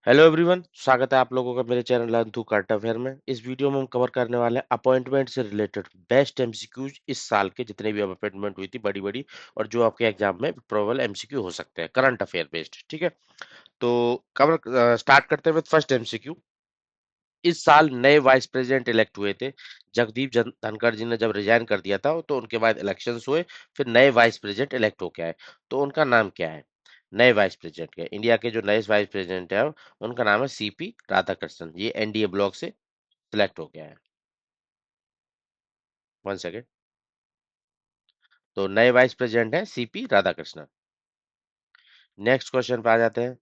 Hello everyone, स्वागत है आप लोगों का मेरे channel learn through current affair में। इस वीडियो में हम कवर करने वाले हैं अपॉइंटमेंट से रिलेटेड बेस्ट एमसीक्यूज इस साल के जितने भी अपॉइंटमेंट हुई थी बड़ी बड़ी, और जो आपके एग्जाम में प्रोबेबल एमसीक्यू हो सकते हैं करंट अफेयर बेस्ड। ठीक है, तो कवर स्टार्ट करते हैं विद फर्स्ट एमसीक्यू। इस साल नए वाइस प्रेसिडेंट इलेक्ट हुए थे। जगदीप धनखड़ जी ने जब रिजाइन कर दिया था तो उनके बाद इलेक्शंस हुए, फिर नए वाइस प्रेसिडेंट इलेक्ट होके आए। तो उनका नाम क्या है? नए वाइस प्रेसिडेंट के, इंडिया के जो नए वाइस प्रेसिडेंट है उनका नाम है सीपी राधाकृष्णन। ये एनडीए ब्लॉक से सिलेक्ट हो गया है। One second. तो नए वाइस प्रेसिडेंट है सीपी राधाकृष्णन। नेक्स्ट क्वेश्चन पे आ जाते हैं।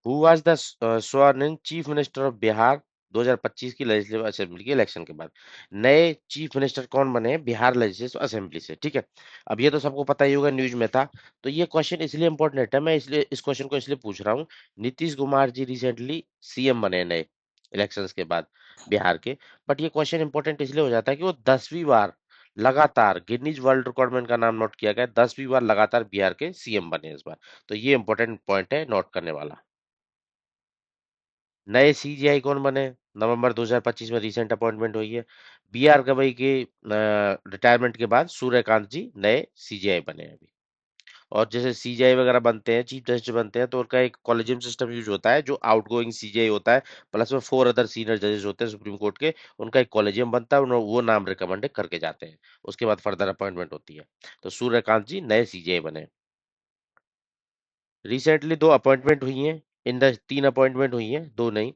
Who was the sworn in chief minister of Bihar 2025 की लेजिस्लेटिव असेंबली के इलेक्शन के बाद? नए चीफ मिनिस्टर कौन बने हैं बिहार लेजिस्लेटिव असेंबली से? ठीक है, अब ये तो सबको पता ही होगा, न्यूज में था। तो ये क्वेश्चन इसलिए इंपॉर्टेंट है, मैं इसलिए इस क्वेश्चन को इसलिए पूछ रहा हूँ। नीतीश कुमार जी रिसेंटली सीएम बने नए इलेक्शंस के बाद बिहार के। बट ये क्वेश्चन इंपॉर्टेंट इसलिए हो जाता है कि वो 10वीं बार लगातार गिनीज वर्ल्ड रिकॉर्ड में इनका नाम नोट किया गया, 10वीं बार लगातार बिहार के सीएम बने इस बार। तो ये इंपॉर्टेंट पॉइंट है नोट करने वाला। नए सीजीआई कौन बने? नवंबर 2025 में रिसेंट अपॉइंटमेंट हुई है। बी आर गवई के रिटायरमेंट के बाद सूर्यकांत जी नए सीजीआई बने हैं अभी। और जैसे सीजीआई वगैरह बनते हैं, चीफ जस्टिस बनते हैं, तो उनका एक कॉलेजियम सिस्टम यूज होता है जो आउटगोइंग सीजीआई होता है, प्लस में 4 अदर सीनियर जजेस होते हैं सुप्रीम कोर्ट के। उनका एक कॉलेजियम बनता है, वो नाम रिकमेंड करके जाते हैं। उसके बाद फर्दर अपॉइंटमेंट होती है। तो सूर्यकांत जी नए सीजीआई बने। रिसेंटली दो अपॉइंटमेंट हुई हैं। तीन अपॉइंटमेंट हुई हैं, दो नहीं।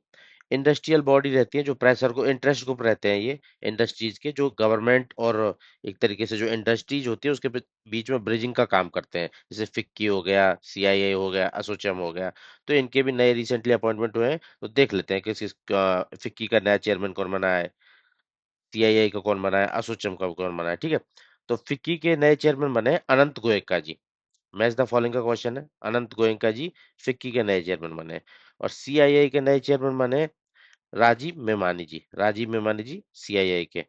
इंडस्ट्रियल बॉडी रहती है जो प्रेशर को इंटरेस्ट ग्रुप रहते हैं, ये इंडस्ट्रीज के जो गवर्नमेंट और एक तरीके से जो इंडस्ट्रीज होती है उसके बीच में ब्रिजिंग का काम करते हैं, जैसे फिक्की हो गया, सीआईआई हो गया, एसोचैम हो गया। तो इनके भी नए रिसेंटली अपॉइंटमेंट हुए हैं। तो देख लेते हैं किस फिक्की का नया चेयरमैन कौन बना है, सीआईआई का कौन बना है, एसोचैम का कौन बना है। ठीक है, तो फिक्की के नए चेयरमैन बने हैं अनंत गोयका जी। मैच द फॉलोइंग का क्वेश्चन है। अनंत गोयनका जी फिक्की के नए चेयरमैन बने। और सीआईआई के नए चेयरमैन बने राजीव मेमानी जी। राजीव मेमानी जी सीआईआई के।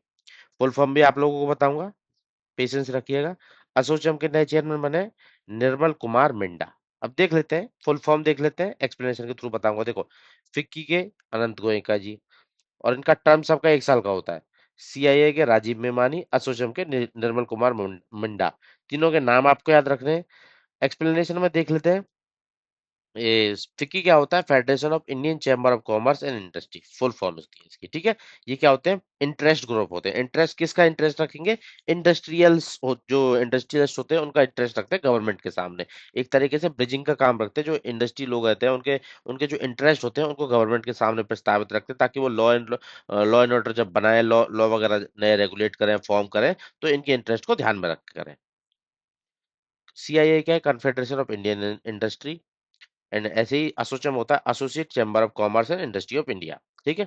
फुल फॉर्म भी आप लोगों को बताऊंगा, पेशेंस रखिएगा। एसोचैम के नए चेयरमैन बने निर्मल कुमार मिंडा। अब देख लेते हैं, फुल फॉर्म देख लेते हैं, एक्सप्लेनेशन के थ्रू बताऊंगा। देखो, फिक्की के अनंत गोयनका जी, और इनका टर्म सबका 1 साल का होता है। सीआईए के राजीव मेमानी, एसोचैम के निर्मल कुमार मिंडा। तीनों के नाम आपको याद रखने हैं। एक्सप्लेनेशन में देख लेते हैं। ये फिक्की क्या होता है? Federation of Indian chamber of commerce and industry, full form होती है इसकी। ठीक है, ये क्या होते हैं? इंटरेस्ट ग्रुप होते हैं। इंटरेस्ट किसका इंटरेस्ट रखेंगे? इंडस्ट्रियल्स जो इंडस्ट्रियलिस्ट होते हैं उनका इंटरेस्ट रखते हैं गवर्नमेंट के सामने। एक तरीके से ब्रिजिंग का काम रखते हैं। जो इंडस्ट्री लोग रहते हैं उनके उनके जो इंटरेस्ट होते हैं उनको गवर्नमेंट के सामने प्रस्तावित रखते हैं, ताकि वो लॉ एंड ऑर्डर जब बनाए, लॉ लॉ वगैरह नए रेगुलेट करें, फॉर्म करें, तो इनके इंटरेस्ट को ध्यान में रख के करें। सीआईए क्या है? Confederation of Indian industry. And ऐसे ही एसोचैम होता है associate chamber of commerce and industry of India. ठीक है,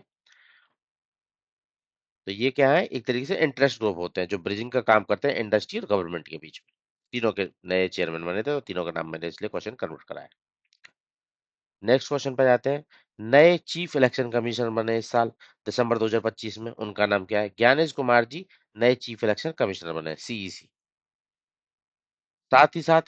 तो ये क्या है? एक तरीके से इंटरेस्ट ग्रुप होते हैं जो ब्रिजिंग का काम करते हैं इंडस्ट्री और गवर्नमेंट के बीच में। तीनों के नए चेयरमैन बने थे, तो तीनों का नाम मैंने इसलिए क्वेश्चन कन्वर्ट कराया। नेक्स्ट क्वेश्चन पे जाते हैं। नए चीफ इलेक्शन कमिश्नर बने इस साल दिसंबर 2025 में, उनका नाम क्या है? ज्ञानेश कुमार जी नए चीफ इलेक्शन कमिश्नर बने, सीईसी। साथ ही साथ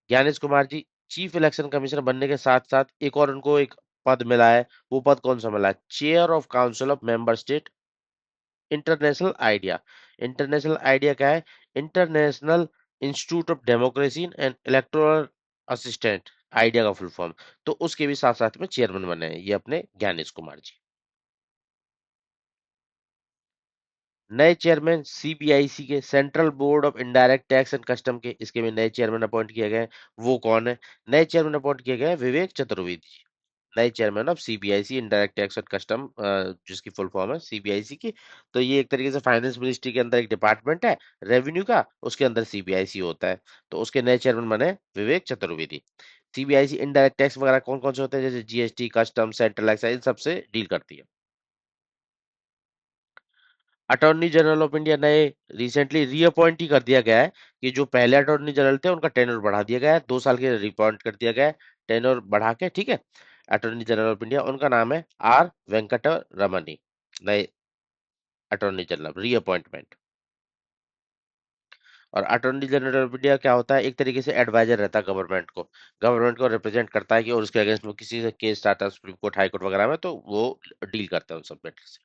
Gyanesh Kumar ji chief election commissioner बनने के साथ साथ एक और उनको एक पद मिला है। वो पद कौन सा मिला है? Chair of council of member state international idea. International idea क्या है? International institute of democracy and electoral assistant, idea का फुल फॉर्म। तो उसके भी साथ साथ में चेयरमैन बने हैं ये अपने ज्ञानेश कुमार जी। नए चेयरमैन सीबीआईसी के, central board of indirect tax and custom के, इसके भी नए चेयरमैन अपॉइंट किए गए हैं। वो कौन है? नए चेयरमैन अपॉइंट किए गए हैं विवेक चतुर्वेदी जी, नए chairman of CBIC indirect tax and custom, जिसकी फुल फॉर्म है सीबीआईसी की। तो ये एक तरीके से फाइनेंस मिनिस्ट्री के अंदर एक डिपार्टमेंट है रेवेन्यू का, उसके अंदर सीबीआईसी होता है। तो उसके नए चेयरमैन बने विवेक चतुर्वेदी। सीबीआईसी इनडायरेक्ट टैक्स वगैरह कौन कौन से होते हैं? जैसे जीएसटी, कस्टम, सेंट्रल एक्साइज, इन सबसे डील करती है। अटॉर्नी जनरल ऑफ इंडिया नए रिसेंटली रीअपॉइंट ही कर दिया गया है, कि जो पहले अटॉर्नी जनरल थे उनका टेन्योर बढ़ा दिया गया है, 2 साल के रिअपॉइंट कर दिया गया है, टेन्योर बढ़ा के। ठीक है, अटॉर्नी जनरल ऑफ इंडिया उनका नाम है आर वेंकट रमनी, नए अटॉर्नी जनरल रीअपॉइंटमेंट। और अटॉर्नी जनरल ऑफ इंडिया क्या होता है, एक तरीके से एडवाइजर रहता है गवर्नमेंट को रिप्रेजेंट करता है कि और उसके अगेंस्ट में किसी से केस आता है सुप्रीम कोर्ट हाई कोर्ट वगैरह में, तो वो डील करता है उन सब मैटर से।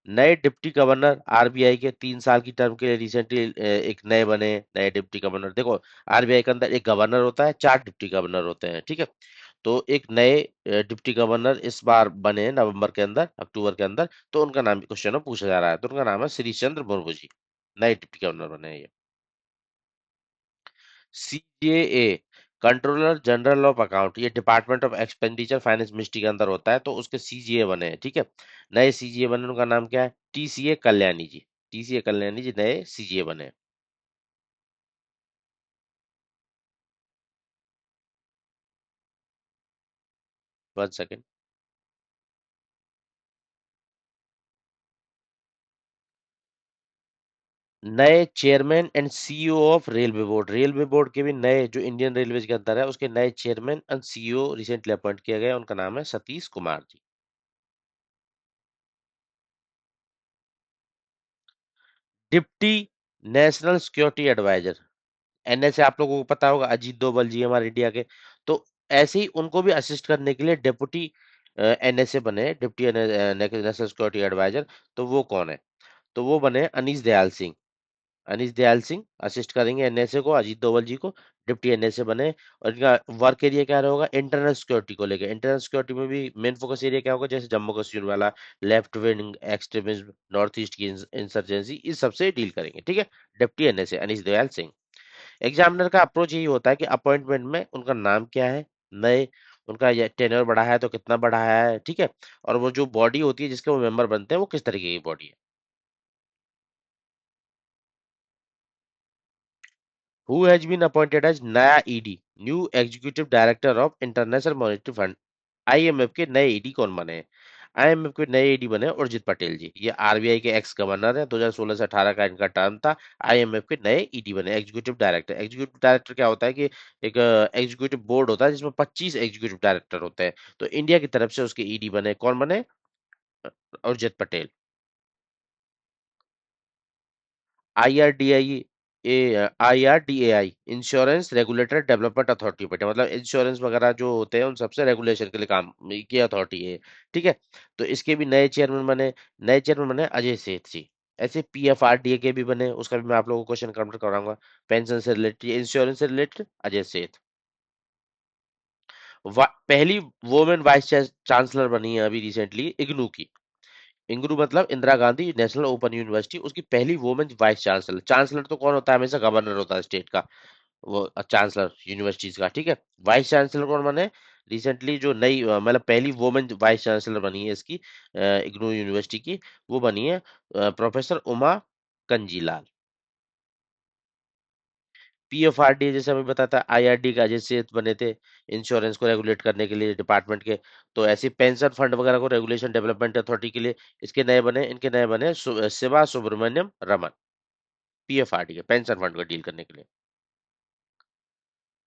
नए डिप्टी गवर्नर आरबीआई के 3 साल की टर्म के लिए रिसेंटली एक नए बने, नए डिप्टी गवर्नर। देखो, आरबीआई के अंदर एक गवर्नर होता है, 4 डिप्टी गवर्नर होते हैं, ठीक है। तो एक नए डिप्टी गवर्नर इस बार बने नवंबर के अंदर, अक्टूबर के अंदर, तो उनका नाम क्वेश्चन में पूछा जा रहा है, तो उनका नाम है श्री चंद्र मुर्मू जी, नए डिप्टी गवर्नर बने हैं ये। सीजेए, कंट्रोलर जनरल ऑफ अकाउंट, ये department of expenditure finance ministry के अंदर होता है, तो उसके सीजीए बने हैं, ठीक है। नए सीजीए बने, उनका नाम क्या है, टीसीए कल्याणी जी, टीसीए कल्याणी जी नए सीजीए बने हैं। 1 सेकेंड। नए chairman and CEO of railway board के भी नए, जो इंडियन रेलवेज के अंदर है, उसके नए chairman and CEO recently appoint किया गया, उनका नाम है Satish Kumar ji. Deputy national security adviser, NSA आप लोगों को पता होगा, अजीत डोभाल जी हमारे इंडिया के। तो ऐसे ही उनको भी असिस्ट करने के लिए डिप्टी एनएसए बने, डिप्टी नेशनल सिक्योरिटी एडवाइजर। तो वो कौन है, तो वो बने अनीश दयाल सिंह। अनीश दयाल सिंह असिस्ट करेंगे एनएसए को, अजीत डोभाल जी को, डिप्टी एनएसए बने। और इनका वर्क एरिया क्या होगा, इंटरनल सिक्योरिटी को लेकर। इंटरनल सिक्योरिटी में भी मेन फोकस एरिया क्या होगा, जैसे जम्मू कश्मीर वाला, left wing extremism, north east की इंसर्जेंसी, इस सबसे डील करेंगे, ठीक है। Deputy NSA Anish Dayal Singh. Examiner का अप्रोच यही होता है कि अपॉइंटमेंट में उनका नाम क्या है, नए, उनका ये टेन्योर बढ़ा है तो कितना बढ़ा है, ठीक है। और वो जो बॉडी होती है जिसके वो मेंबर बनते हैं, वो किस तरीके की बॉडी है। Who has been appointed as नया ED, new executive director of international monetary fund, IMF के नए ईडी कौन बने हैं। आईएमएफ के नए ईडी बने उर्जित पटेल जी, ये आरबीआई के एक्स गवर्नर हैं, 2016 से 18 का इनका टर्म था। आईएमएफ के नए ईडी बने, एग्जीक्यूटिव डायरेक्टर। एग्जीक्यूटिव डायरेक्टर क्या होता है कि एक एग्जीक्यूटिव बोर्ड होता है जिसमें 25 एग्जीक्यूटिव डायरेक्टर होते हैं, तो इंडिया की तरफ से उसके ईडी बने, कौन बने, Urjit Patel. IRDI, IRDAI, insurance regulator development authority बेटा, मतलब इंश्योरेंस वगैरह जो होते हैं उन सबसे रेगुलेशन के लिए काम की अथॉरिटी है, ठीक है। तो इसके भी नए चेयरमैन बने, नए चेयरमैन बने अजय सेठ जी। ऐसे पीएफआरडीए के भी बने, उसका भी मैं आप लोगों को क्वेश्चन काउंटर कराऊंगा। पेंशन से रिलेटेड, इंश्योरेंस से रिलेटेड अजय सेठ। पहली वुमेन वाइस चांसलर बनी है अभी रिसेंटली इग्नू की। इंगरू मतलब Indira Gandhi national open university, उसकी पहली वुमेन वाइस चांसलर। चांसलर तो कौन होता है, हमेशा गवर्नर होता है स्टेट का, वो चांसलर यूनिवर्सिटीज का, ठीक है। वाइस चांसलर कौन बने, रिसेंटली जो नई मतलब पहली वुमेन वाइस चांसलर बनी है इसकी इग्नू यूनिवर्सिटी की, वो बनी है प्रोफेसर उमा कंजीलाल। पीएफआरडी जैसे हमें बताता है, आईआरडी का अजय सेठ बने थे, इंश्योरेंस को रेगुलेट करने के लिए डिपार्टमेंट के। तो ऐसे पेंशन फंड वगैरह को रेगुलेशन डेवलपमेंट अथॉरिटी के लिए इसके नए बने, इनके नए बने शिवा सुब्रमण्यम रमन, पीएफआरडी के पेंशन फंड को डील करने के लिए।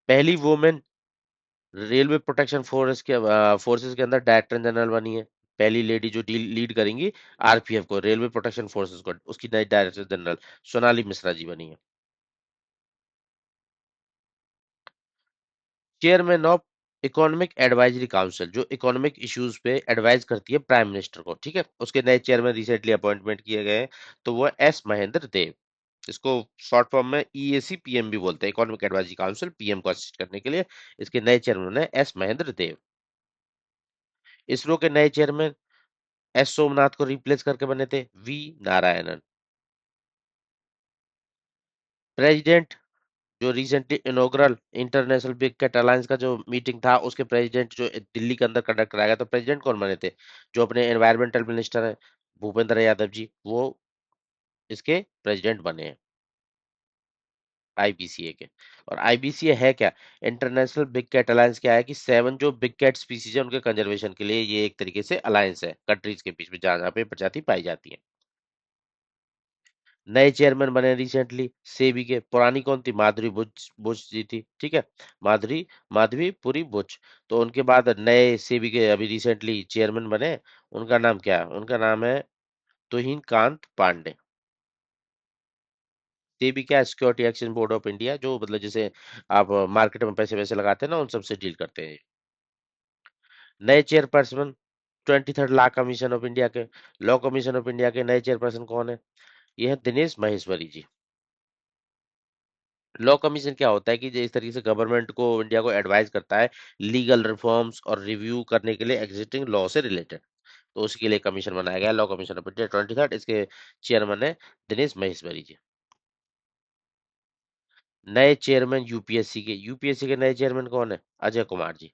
पहली वुमेन रेलवे प्रोटेक्शन फोर्सेस के अंदर डायरेक्टर जनरल बनी है, पहली लेडी जो डील लीड करेंगी आरपीएफ को, रेलवे प्रोटेक्शन फोर्सेस को, उसकी नई डायरेक्टर जनरल सोनाली मिश्रा जी बनी है। Chairman of economic advisory council, जो इकोनॉमिक इश्यूज पे एडवाइज करती है प्राइम मिनिस्टर को, ठीक है, उसके नए चेयरमैन रिसेंटली अपॉइंटमेंट किए गए हैं, तो वो एस महेंद्र देव। इसको शॉर्ट फॉर्म में ईएसी पीएम भी बोलते हैं, इकोनॉमिक एडवाइजरी काउंसिल, पीएम को असिस्ट करने के लिए। इसके नए चेयरमैन है एस महेंद्र देव। इसरो के नए चेयरमैन एस सोमनाथ को रिप्लेस करके बने थे वी नारायणन। प्रेसिडेंट, जो recently inaugural international big cat alliance का जो मीटिंग था, उसके प्रेसिडेंट जो दिल्ली के अंदर कंडक्ट कराया गया, तो प्रेसिडेंट कौन बने थे, जो अपने एनवायरमेंटल मिनिस्टर है भूपेंद्र यादव जी, वो इसके प्रेसिडेंट बने हैं आईबीसीए के। और आईबीसीए है क्या, इंटरनेशनल बिग कैट अलायंस, क्या है कि 7 जो बिग कैट स्पीसीज है उनके कंजर्वेशन के लिए ये एक तरीके से अलायंस है कंट्रीज के बीच में, जहाँ जहाँ पे प्रजाति पाई जाती है। नए चेयरमैन बने रिसेंटली सेबी के, पुरानी कौन थी, माधुरी बुच बुच जी थी, ठीक है, माधुरी माधवी पुरी बुच। तो उनके बाद नए सेबी के अभी रिसेंटली चेयरमैन बने, उनका नाम क्या है, उनका नाम है तुहिन कांत पांडे। सेबी क्या है? Security exchange board of India, जो मतलब जैसे आप मार्केट में पैसे वैसे लगाते हैं ना, उन सबसे डील करते हैं। नए chairperson 23rd law commission of India के, लॉ कमीशन ऑफ इंडिया के नए चेयरपर्सन कौन है? ये है दिनेश महेश्वरी जी। लॉ कमीशन क्या होता है कि जिस तरीके से गवर्नमेंट को, इंडिया को एडवाइस करता है लीगल रिफॉर्म्स और रिव्यू करने के लिए एग्जिस्टिंग लॉ से रिलेटेड, तो उसके लिए कमीशन बनाया गया law commission of India 23rd। इसके चेयरमैन है दिनेश महेश्वरी जी। नए चेयरमैन यूपीएससी के, यूपीएससी के नए चेयरमैन कौन है? Ajay Kumar ji.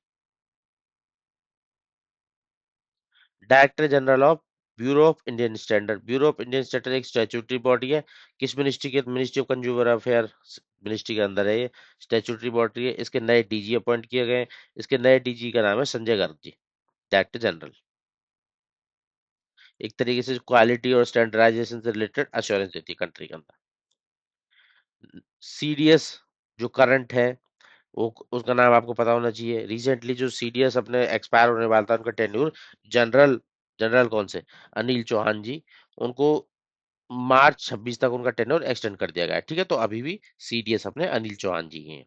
Director general of bureau of Indian standard, bureau of Indian standard एक स्टैट्यूटरी बॉडी है। किस मिनिस्ट्री के? Ministry of consumer affair ministry के अंदर है ये, स्टैट्यूटरी बॉडी है। इसके नए डीजी अपॉइंट किए गए हैं। इसके नए डीजी का नाम है संजय गर्ग जी, डायरेक्टर जनरल। एक तरीके से क्वालिटी और स्टैंडर्डाइजेशन से रिलेटेड अश्योरेंस देती है कंट्री के अंदर। सीडीएस जो करंट है, वो उसका नाम आपको पता होना चाहिए। रिसेंटली जो सीडीएस अपने एक्सपायर होने वाला था, उनका टेन्योर, जनरल, जनरल कौन से? अनिल चौहान जी। उनको मार्च 26 तक उनका टेन्योर एक्सटेंड कर दिया गया है, ठीक है? तो अभी भी सीडीएस अपने अनिल चौहान जी हैं।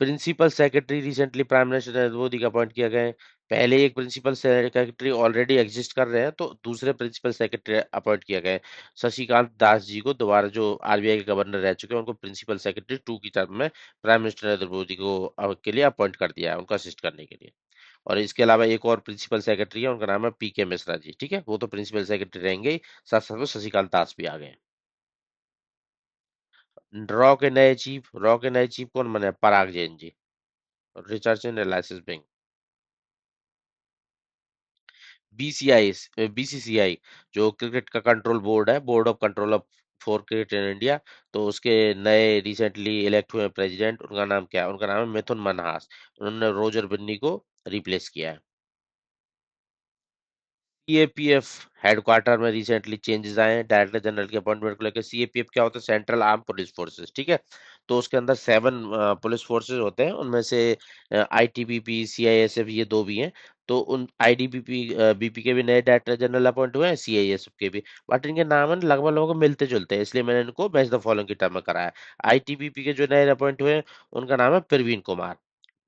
Principal secretary recently prime minister Narendra Modi का अपॉइंट किया गया है। पहले एक प्रिंसिपल सेक्रेटरी ऑलरेडी एग्जिस्ट कर रहे हैं, तो दूसरे प्रिंसिपल सेक्रेटरी अपॉइंट किया गया है। शशिकांत दास जी को दोबारा, जो आरबीआई के गवर्नर रह चुके हैं, उनको प्रिंसिपल सेक्रेटरी 2 की टर्म में प्राइम मिनिस्टर नरेंद्र मोदी को के लिए अपॉइंट कर दिया है, उनको असिस्ट करने के लिए। और इसके अलावा एक और प्रिंसिपल सेक्रेटरी है, उनका नाम है पीके मिश्रा जी, ठीक है? वो तो प्रिंसिपल सेक्रेटरी रहेंगे ही, साथ साथ में शशिकांत दास भी आ गए हैं। रॉ के नए चीफ कौन बने? Parag Jain ji, research and analysis wing. BCI, BCCI जो क्रिकेट का कंट्रोल बोर्ड है, board of control of for cricket in India, तो उसके नए रिसेंटली इलेक्ट हुए प्रेसिडेंट, उनका नाम क्या है? उनका नाम है मिथुन मनहास। उन्होंने रोजर बिन्नी को रिप्लेस किया है। सीएपीएफ हेडक्वार्टर में रिसेंटली चेंजेस आए हैं डायरेक्टर जनरल के अपॉइंटमेंट को लेकर। सीएपीएफ क्या होता है? सेंट्रल आर्म पुलिस फोर्सेस, ठीक है? तो उसके अंदर 7 पुलिस फोर्सेस होते हैं, उनमें से आईटीबीपी, सीआईएसएफ, ये दो भी हैं। तो उन आईडीबीपी बीपी के भी नए डायरेक्टर जनरल अपॉइंट हुए हैं, सीआईएसएफ के भी। बट इनके नाम है ना लगभग लगभग मिलते जुलते हैं, इसलिए मैंने इनको मैच द फॉलोइंग की टर्म में कराया। आईटीबीपी के जो नए अपॉइंट हुए हैं, उनका नाम है प्रवीण कुमार,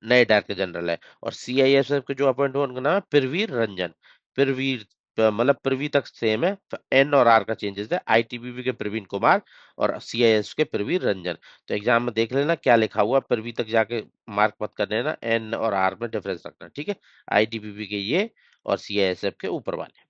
नए डायरेक्टर जनरल है। और सीआईएसएफ के जो अपॉइंट हुए, उनका नाम है प्रवीर रंजन। प्रवीर मतलब प्रवी तक सेम है, एन और आर का चेंजेस है। आईटीबीपी के प्रवीण कुमार और सीआईएस के प्रवीर रंजन। तो एग्जाम में देख लेना क्या लिखा हुआ, प्रवी तक जाके मार्क मत कर देना, एन और आर में डिफरेंस रखना, ठीक है? आईटीबीपी के ये और सीआईएसएफ के ऊपर वाले।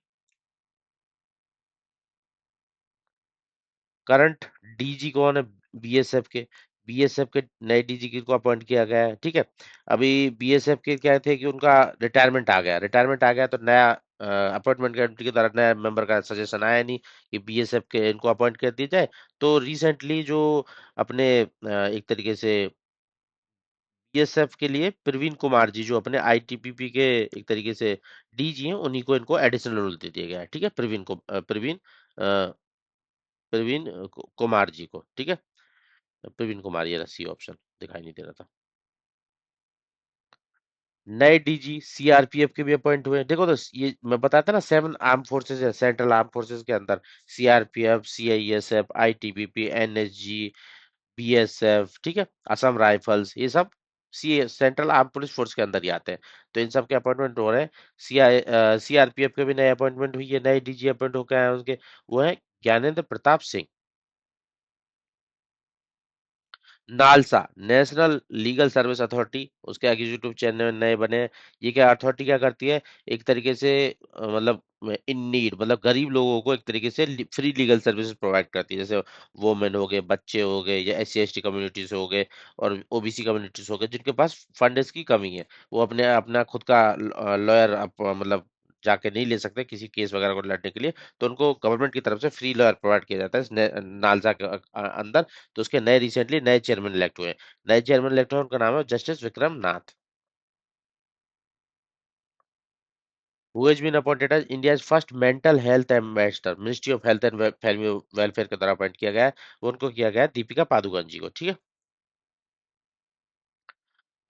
करंट डीजी कौन है? बीएसएफ के, बीएसएफ के नए डीजी को अपॉइंट किया गया है, ठीक है? अभी बीएसएफ के क्या थे कि उनका रिटायरमेंट आ गया, रिटायरमेंट आ गया, तो नया अपॉइंटमेंट कमेटी के द्वारा नया मेंबर का सजेशन आया नहीं कि बीएसएफ के इनको अपॉइंट कर दिया जाए। तो रिसेंटली जो अपने एक तरीके से बीएसएफ के लिए प्रवीण कुमार जी, जो अपने आईटीबीपी के एक तरीके से डीजी हैं, उन्हीं को इनको एडिशनल रोल दे दिया गया है, ठीक है? प्रवीण कुमार जी को, ठीक है? प्रवीण कुमार, ये रहा सी ऑप्शन, दिखाई नहीं दे रहा था। नए डीजी सीआरपीएफ के भी अपॉइंट हुए हैं। देखो, तो ये मैं बताया था ना, 7 आर्म फोर्सेज है सेंट्रल आर्म फोर्सेज के अंदर। CRPF, CISF, ITBP, NSG, BSF, ठीक है? असम राइफल्स, ये सब C central arm police force के अंदर ही आते हैं। तो इन सब के अपॉइंटमेंट हो रहे हैं। सीआरपीएफ के भी नए अपॉइंटमेंट हुई है, नए डीजी अपॉइंट होकर आए हैं उनके। वो है Gyanendra Pratap Singh. NALSA, national legal service authority, उसके एग्जीक्यूटिव चेयरमैन नए बने हैं। ये क्या अथॉरिटी क्या करती है? एक तरीके से मतलब इन नीड, मतलब गरीब लोगों को एक तरीके से फ्री लीगल सर्विसेज प्रोवाइड करती है। जैसे वोमेन हो गए, बच्चे हो गए, या S C S T communities हो गए, और ओबीसी कम्युनिटीज हो गए, जिनके पास फंड्स की कमी है, वो अपने अपना खुद का लॉयर मतलब जाके नहीं ले सकते किसी केस वगैरह को लड़ने के लिए, तो उनको गवर्नमेंट की तरफ से फ्री लॉयर प्रोवाइड किया जाता है इस नालसा के अंदर। तो उसके नए रिसेंटली नए चेयरमैन इलेक्ट हुए हैं। नए चेयरमैन इलेक्ट हुए, उनका नाम है justice Vikram Nath. Who has been appointed as India's first mental health ambassador, ministry of health and family welfare के द्वारा अपॉइंट किया गया है। उनको किया गया है दीपिका पादुकोण जी को, ठीक है?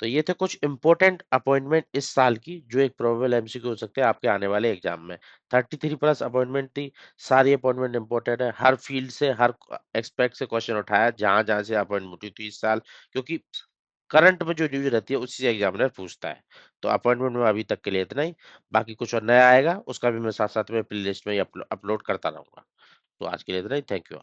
तो ये थे कुछ इंपॉर्टेंट अपॉइंटमेंट इस साल की जो एक प्रोबेबल एमसीक्यू हो सकते हैं आपके आने वाले एग्जाम में। 33 प्लस अपॉइंटमेंट थी। सारी अपॉइंटमेंट इंपॉर्टेंट है, हर फील्ड से हर एक्सपेक्ट से क्वेश्चन उठाया जहां जहां से अपॉइंटमेंट हुई थी इस साल, क्योंकि करंट में जो न्यूज रहती है उसी से एग्जामिनर पूछता है। तो अपॉइंटमेंट में अभी तक के लिए इतना ही। बाकी कुछ और नया आएगा उसका भी मैं साथ साथ में प्ले लिस्ट में अपलोड करता रहूंगा। तो आज के लिए इतना ही। Thank you.